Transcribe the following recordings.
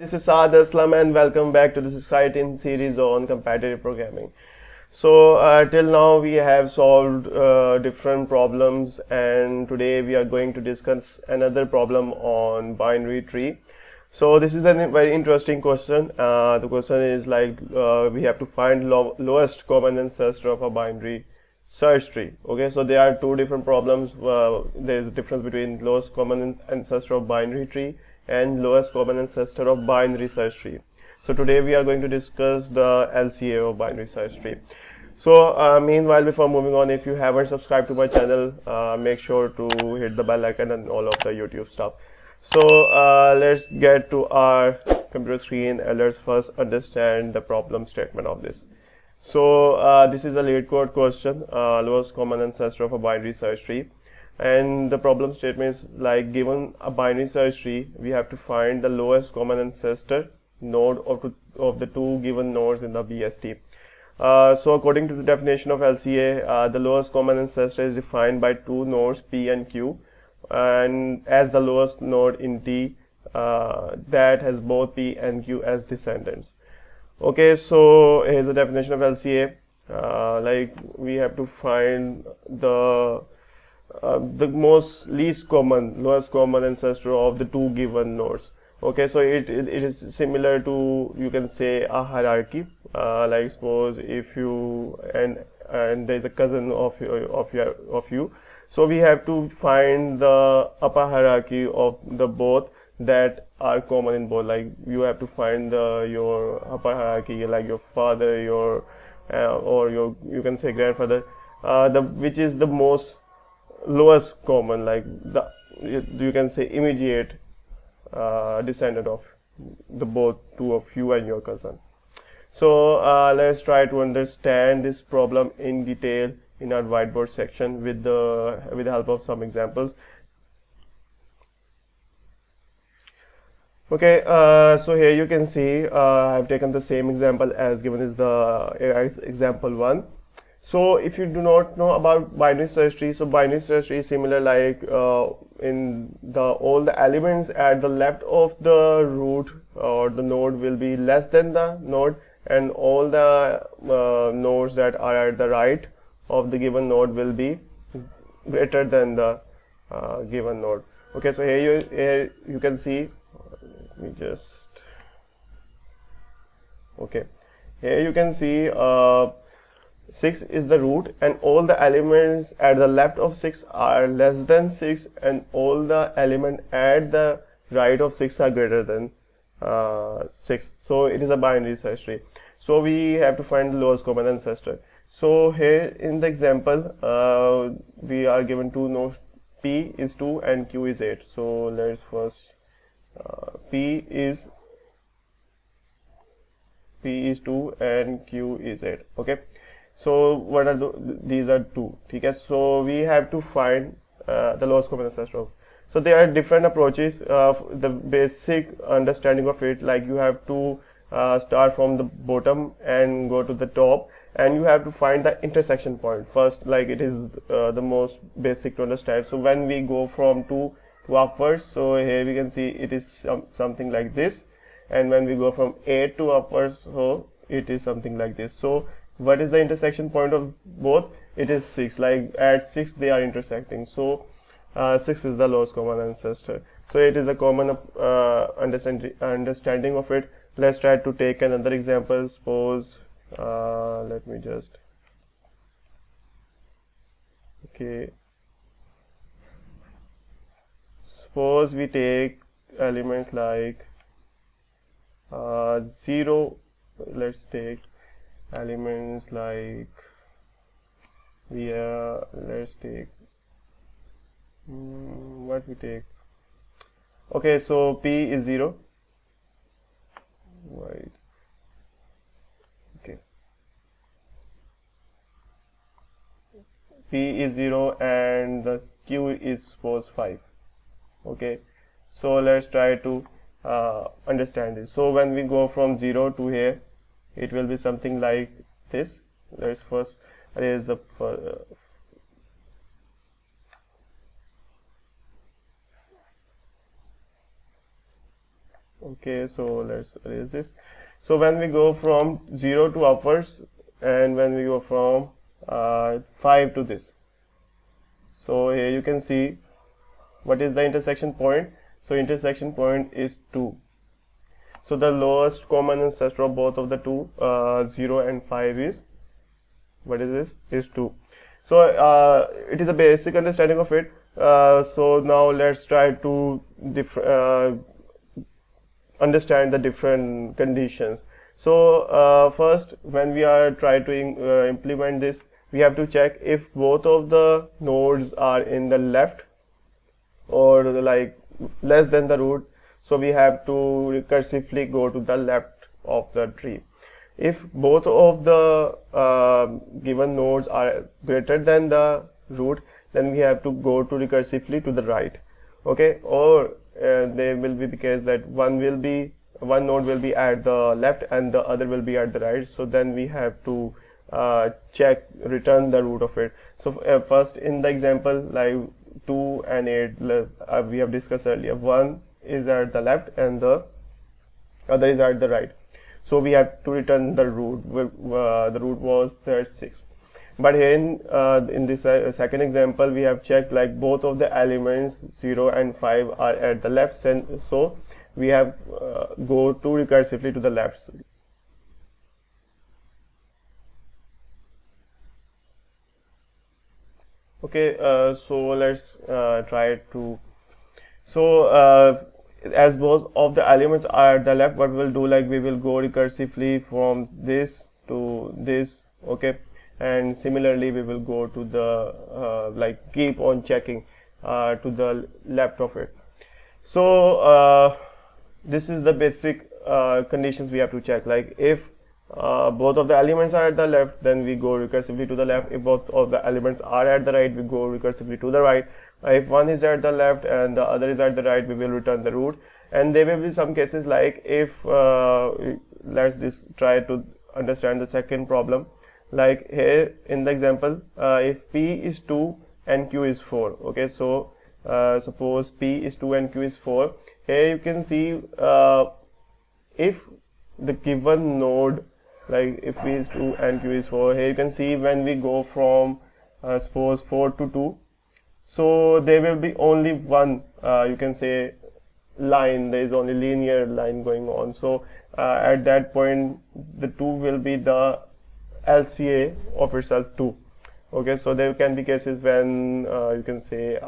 This is Saad Aslam and welcome back to this exciting series on competitive programming. So till now we have solved different problems, and today we are going to discuss another problem on binary tree. So this is a very interesting question. The question is like we have to find lowest common ancestor of a binary search tree. Okay, so there are two different problems. There is a difference between lowest common ancestor of binary tree and lowest common ancestor of binary search tree. So today we are going to discuss the LCA of binary search tree. So meanwhile, before moving on, if you haven't subscribed to my channel, make sure to hit the bell icon and all of the YouTube stuff. So let's get to our computer screen and let's first understand the problem statement of this. So this is a LeetCode question, lowest common ancestor of a binary search tree. And the problem statement is like, given a binary search tree, we have to find the lowest common ancestor node of the two given nodes in the BST. So according to the definition of LCA, the lowest common ancestor is defined by two nodes P and Q, and as the lowest node in T that has both P and Q as descendants. Okay, so here's the definition of LCA. Like we have to find the lowest common ancestor of the two given nodes. Okay, so it is similar to, you can say, a hierarchy. Like suppose if you and there is a cousin of you, so we have to find the upper hierarchy of the both that are common in both. Like you have to find your upper hierarchy, like your father, your or your, you can say, grandfather, which is the most lowest common, like you can say immediate descendant of the both two of you and your cousin. So let's try to understand this problem in detail in our whiteboard section with the help of some examples. Okay, so here you can see I've taken the same example as given is the example 1. So if you do not know about binary search tree, so binary search tree is similar, like in all the elements at the left of the root or the node will be less than the node, and all the nodes that are at the right of the given node will be greater than the given node. Okay, so here you can see, let me just, okay, here you can see 6 is the root, and all the elements at the left of 6 are less than 6, and all the elements at the right of 6 are greater than 6. So it is a binary search tree. So we have to find the lowest common ancestor. So here in the example, we are given two nodes, P is 2 and Q is 8. So let's first P is 2 and Q is 8. Okay, so what are these are 2. Okay, so we have to find the lowest common ancestor. So there are different approaches. The basic understanding of it, like you have to start from the bottom and go to the top, and you have to find the intersection point first. Like it is the most basic to understand. So when we go from 2 to upwards, so here we can see it is something like this, and when we go from 8 to upwards, so it is something like this. So what is the intersection point of both? It is 6. Like at 6 they are intersecting, so 6 is the lowest common ancestor. So it is a common understanding of it. Let's try to take another example. Suppose let me just, okay, suppose we take elements like 0. Let's take elements like let's take what we take. Okay, so P is 0, right? Okay, P is 0 and the Q is suppose 5. Okay, so let's try to understand this. So when we go from 0 to here, it will be something like this. Let's first erase the Okay, so let's erase this. So when we go from 0 to upwards, and when we go from 5 to this, so here you can see what is the intersection point. So intersection point is 2. So the lowest common ancestor of both of the two, 0 and 5, is, what is this, is 2. So it is a basic understanding of it. So now let's try to understand the different conditions. So first, when we are trying to implement this, we have to check if both of the nodes are in the left or like less than the root. So we have to recursively go to the left of the tree. If both of the given nodes are greater than the root, then we have to go to recursively to the right. Okay, or there will be the case that one node will be at the left and the other will be at the right. So then we have to return the root of it. So first, in the example like 2 and 8, we have discussed earlier, one is at the left and the other is at the right. So we have to return the root. The root was 6. But here in this second example, we have checked like both of the elements 0 and 5 are at the left, so we have go to recursively to the left. Okay, so let's try to. So as both of the elements are at the left, what we'll do, like we will go recursively from this to this. Okay, and similarly we will go to the like keep on checking to the left of it. So this is the basic conditions we have to check. Like if both of the elements are at the left, then we go recursively to the left. If both of the elements are at the right, we go recursively to the right. If one is at the left and the other is at the right, we will return the root. And there will be some cases like if let's just try to understand the second problem. Like here in the example, if P is 2 and Q is 4. Okay, so suppose P is 2 and Q is 4. Here you can see if the given node, like if P is 2 and Q is 4, here you can see when we go from suppose 4 to 2, so there will be only one you can say line, there is only linear line going on. So at that point the 2 will be the LCA of itself 2. Okay, so there can be cases when you can say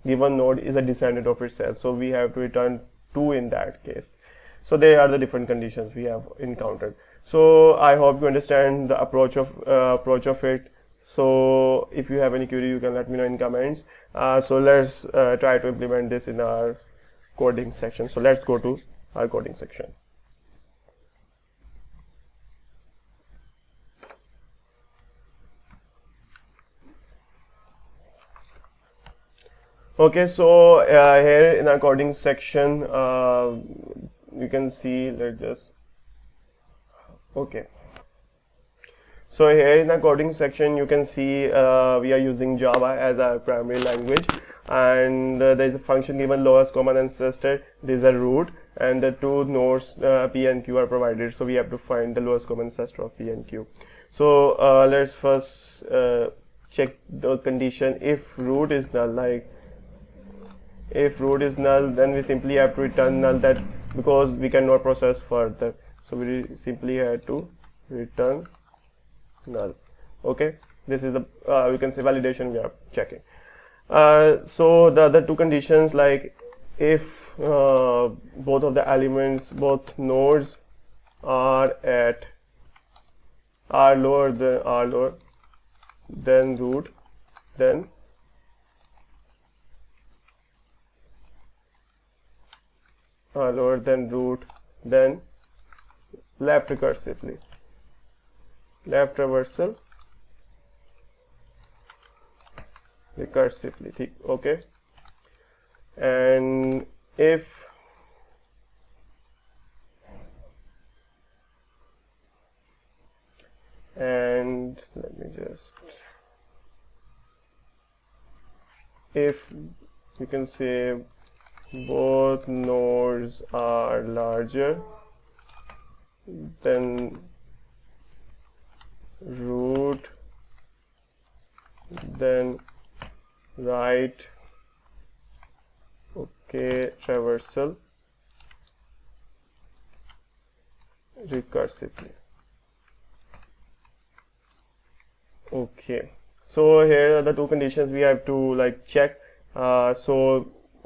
given node is a descendant of itself, so we have to return 2 in that case. So they are the different conditions we have encountered. So I hope you understand the approach of it. So if you have any query, you can let me know in comments. So let's try to implement this in our coding section. So let's go to our coding section. Okay, so here in our coding section, you can see, let's just, okay. So here in the coding section, you can see we are using Java as our primary language, and there is a function given lowest common ancestor. This is a root, and the two nodes P and Q are provided. So we have to find the lowest common ancestor of P and Q. So let's first check the condition. If root is null, like if root is null, then we simply have to return null, that because we cannot process further. So we simply have to return null. Okay, this is the we can say validation we are checking. So the other two conditions, like if both of the elements, both nodes are lower than root, then lower than root, then left recursively, left reversal recursively. Okay, and if and let me just, if you can say both nodes are larger than root, then write traversal recursively. Okay, so here are the two conditions we have to like check.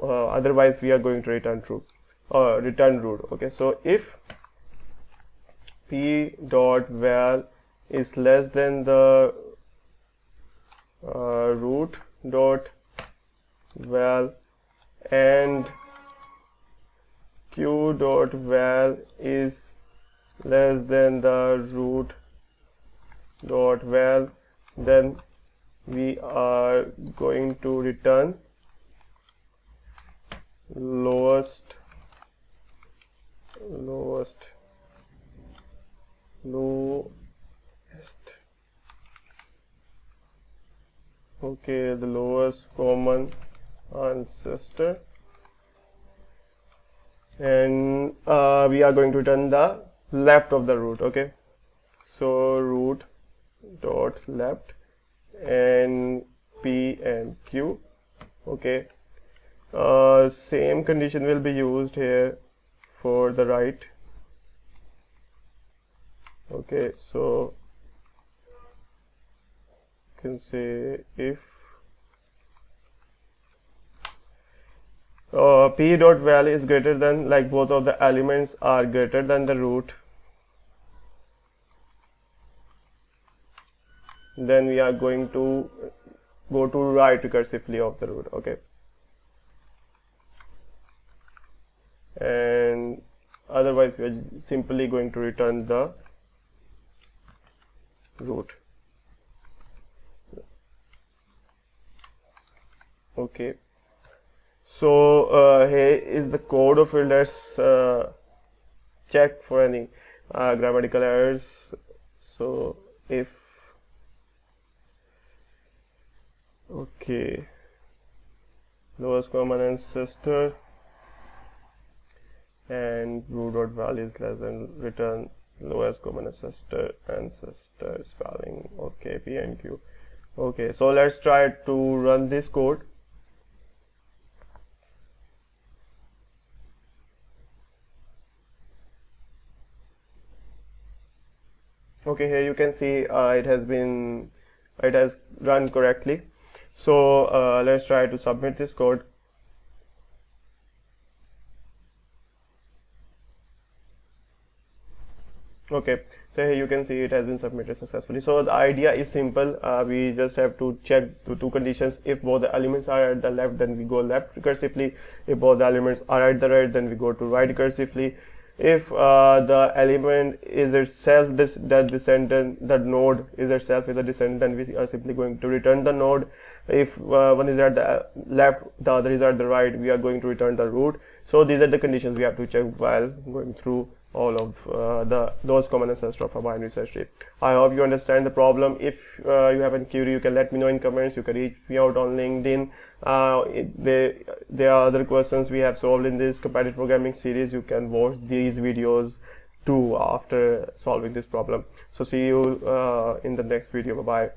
Otherwise we are going to return true return root. Okay, so if p dot val is less than the root dot val and q dot val is less than the root dot val, then we are going to return lowest okay, the lowest common ancestor, and we are going to return the left of the root. Okay, so root dot left and p and q. Okay, same condition will be used here for the right. Okay, so you can say if p dot val is greater than, like both of the elements are greater than the root, then we are going to go to write recursively of the root. Okay, and otherwise we are simply going to return the root. Okay, so here is the code of it. Let's check for any grammatical errors. So if okay, lowest common ancestor and root dot val is less than, return lowest common ancestor spelling. Okay, p and q. Okay, so let's try to run this code. Okay, here you can see it has run correctly. So let's try to submit this code. Okay, so here you can see it has been submitted successfully. So the idea is simple. We just have to check the two conditions. If both the elements are at the left, then we go left recursively. If both the elements are at the right, then we go to right recursively. If the element is itself that descendant, that node is itself is a descendant, then we are simply going to return the node. If one is at the left, the other is at the right, we are going to return the root. So these are the conditions we have to check while going through all of those common ancestors of a binary search tree. I hope you understand the problem. If you have any query, you can let me know in comments. You can reach me out on LinkedIn. There are other questions we have solved in this comparative programming series. You can watch these videos too after solving this problem. So see you in the next video. Bye bye.